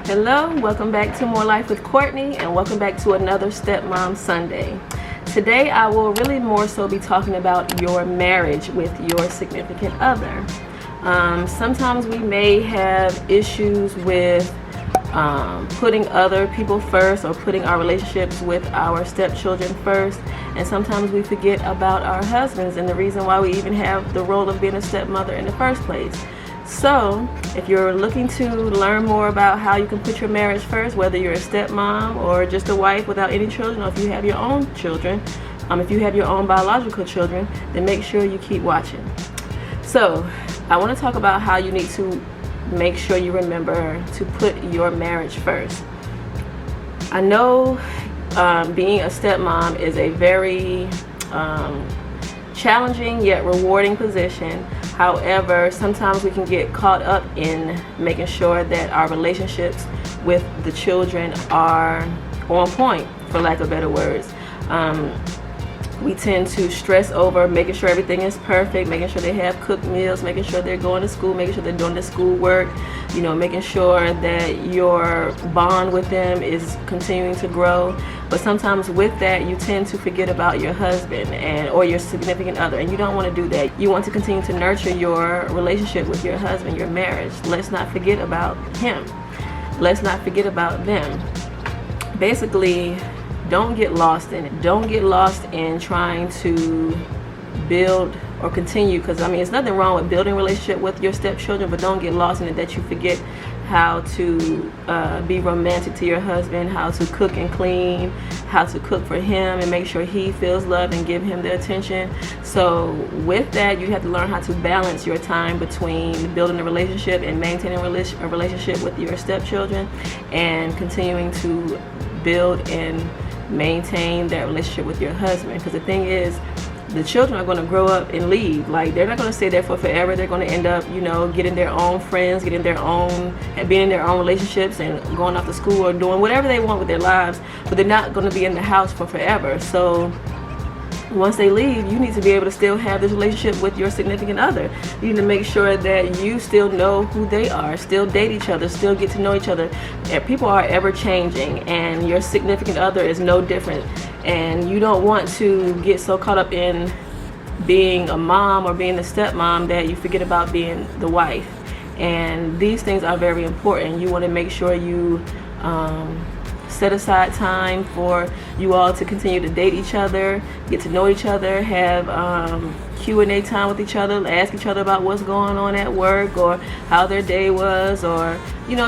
Hello, welcome back to More Life with Courtney, and welcome back to another Stepmom Sunday. Today I will really more so be talking about your marriage with your significant other. Sometimes we may have issues with putting other people first, or putting our relationships with our stepchildren first, and sometimes we forget about our husbands and the reason why we even have the role of being a stepmother in the first place. So if you're looking to learn more about how you can put your marriage first, whether you're a stepmom or just a wife without any children, or if you have your own children, if you have your own biological children, then make sure you keep watching. So I want to talk about how you need to make sure you remember to put your marriage first. I know being a stepmom is a very challenging yet rewarding position. However, sometimes we can get caught up in making sure that our relationships with the children are on point, for lack of better words. We tend to stress over making sure everything is perfect, making sure they have cooked meals, making sure they're going to school, making sure they're doing their schoolwork, making sure that your bond with them is continuing to grow. But sometimes with that, you tend to forget about your husband or your significant other, and you don't want to do that. You want to continue to nurture your relationship with your husband, your marriage. Let's not forget about him. Let's not forget about them. Basically, don't get lost in it. Don't get lost in trying to build or continue, because there's nothing wrong with building a relationship with your stepchildren, but don't get lost in it that you forget how to be romantic to your husband, how to cook and clean, how to cook for him and make sure he feels loved and give him the attention. So with that, you have to learn how to balance your time between building a relationship and maintaining a relationship with your stepchildren, and continuing to build and maintain that relationship with your husband. Because the thing is, the children are going to grow up and leave. Like, they're not going to stay there for forever. They're going to end up, getting their own friends, being in their own relationships, and going off to school or doing whatever they want with their lives. But they're not going to be in the house for forever. So once they leave, you need to be able to still have this relationship with your significant other. You need to make sure that you still know who they are, still date each other, still get to know each other. And people are ever changing, and your significant other is no different. And you don't want to get so caught up in being a mom or being a stepmom that you forget about being the wife. And these things are very important. You want to make sure you set aside time for you all to continue to date each other, get to know each other, have Q&A time with each other, ask each other about what's going on at work or how their day was, or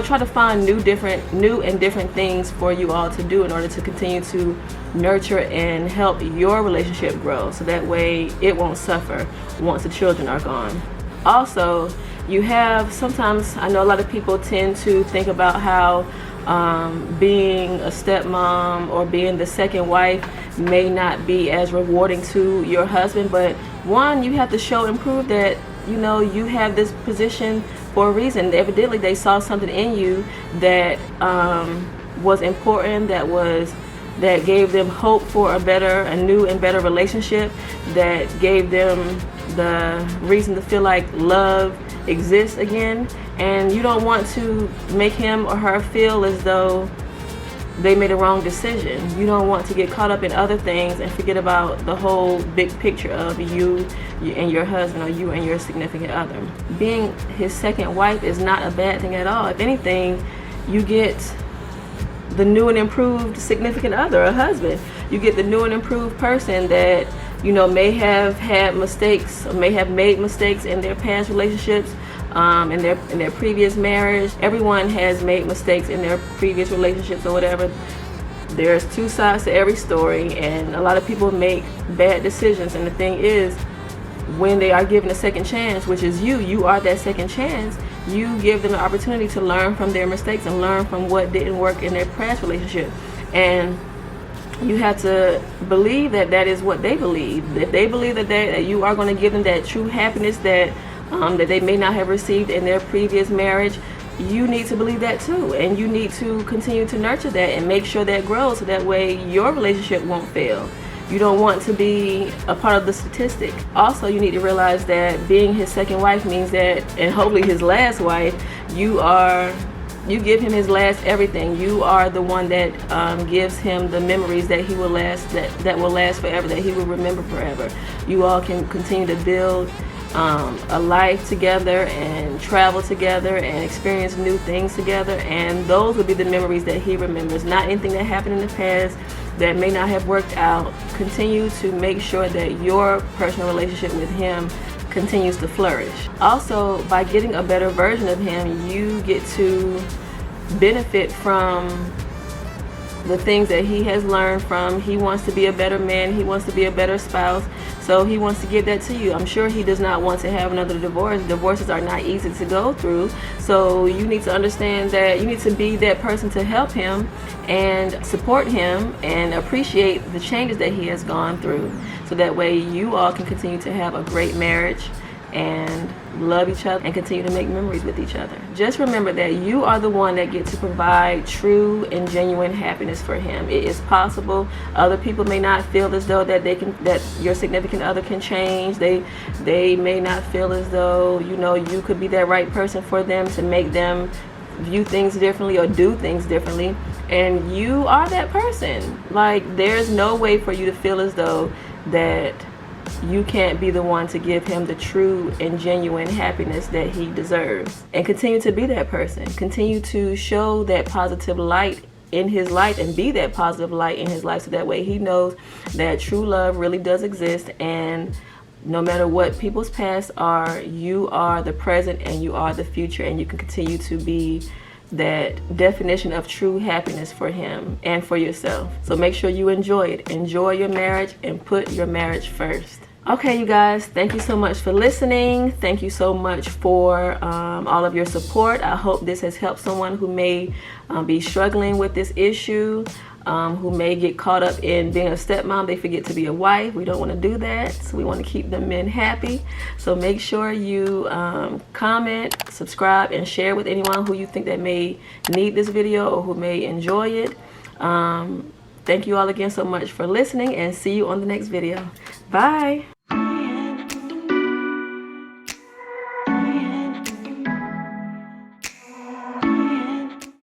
try to find new and different things for you all to do in order to continue to nurture and help your relationship grow, so that way it won't suffer once the children are gone. Also, sometimes I know a lot of people tend to think about how being a stepmom or being the second wife may not be as rewarding to your husband, but one, you have to show and prove that you have this position for a reason. Evidently they saw something in you that was important, that gave them hope for a new and better relationship, that gave them the reason to feel like love exists again. And you don't want to make him or her feel as though they made a wrong decision. You don't want to get caught up in other things and forget about the whole big picture of you and your husband, or you and your significant other. Being his second wife is not a bad thing at all. If anything, you get the new and improved significant other, a husband. You get the new and improved person that may have had mistakes, or may have made mistakes in their past relationships, in their previous marriage. Everyone has made mistakes in their previous relationships or whatever. There's two sides to every story, and a lot of people make bad decisions. And the thing is, when they are given a second chance, which is you are that second chance, you give them the opportunity to learn from their mistakes and learn from what didn't work in their past relationship. And you have to believe that is what they believe. If they believe that you are going to give them that true happiness that they may not have received in their previous marriage, you need to believe that too. And you need to continue to nurture that and make sure that grows, so that way your relationship won't fail. You don't want to be a part of the statistic. Also, you need to realize that being his second wife means that, and hopefully his last wife, you are You give him his last everything. You are the one that gives him the memories that he will last, that will last forever, that he will remember forever. You all can continue to build a life together and travel together and experience new things together, and those will be the memories that he remembers, not anything that happened in the past that may not have worked out. Continue to make sure that your personal relationship with him continues to flourish. Also, by getting a better version of him, you get to benefit from the things that he has learned from. He wants to be a better man, he wants to be a better spouse, so he wants to give that to you. I'm sure he does not want to have another divorce. Divorces are not easy to go through, so you need to understand that you need to be that person to help him and support him and appreciate the changes that he has gone through, so that way you all can continue to have a great marriage and love each other and continue to make memories with each other. Just remember that you are the one that gets to provide true and genuine happiness for him. It is possible other people may not feel as though that that your significant other can change. They may not feel as though, you know, you could be that right person for them to make them view things differently or do things differently, and you are that person. Like, there's no way for you to feel as though that you can't be the one to give him the true and genuine happiness that he deserves. And continue to be that person. Continue to show that positive light in his life and be that positive light in his life, so that way he knows that true love really does exist, and no matter what people's past are, you are the present and you are the future, and you can continue to be that definition of true happiness for him and for yourself. So make sure you enjoy it. Enjoy your marriage and put your marriage first. Okay, you guys, thank you so much for listening. Thank you so much for all of your support. I hope this has helped someone who may be struggling with this issue, who may get caught up in being a stepmom. They forget to be a wife. We don't want to do that. So we want to keep the men happy. So make sure you comment, subscribe, and share with anyone who you think that may need this video or who may enjoy it. Thank you all again so much for listening, and see you on the next video. Bye.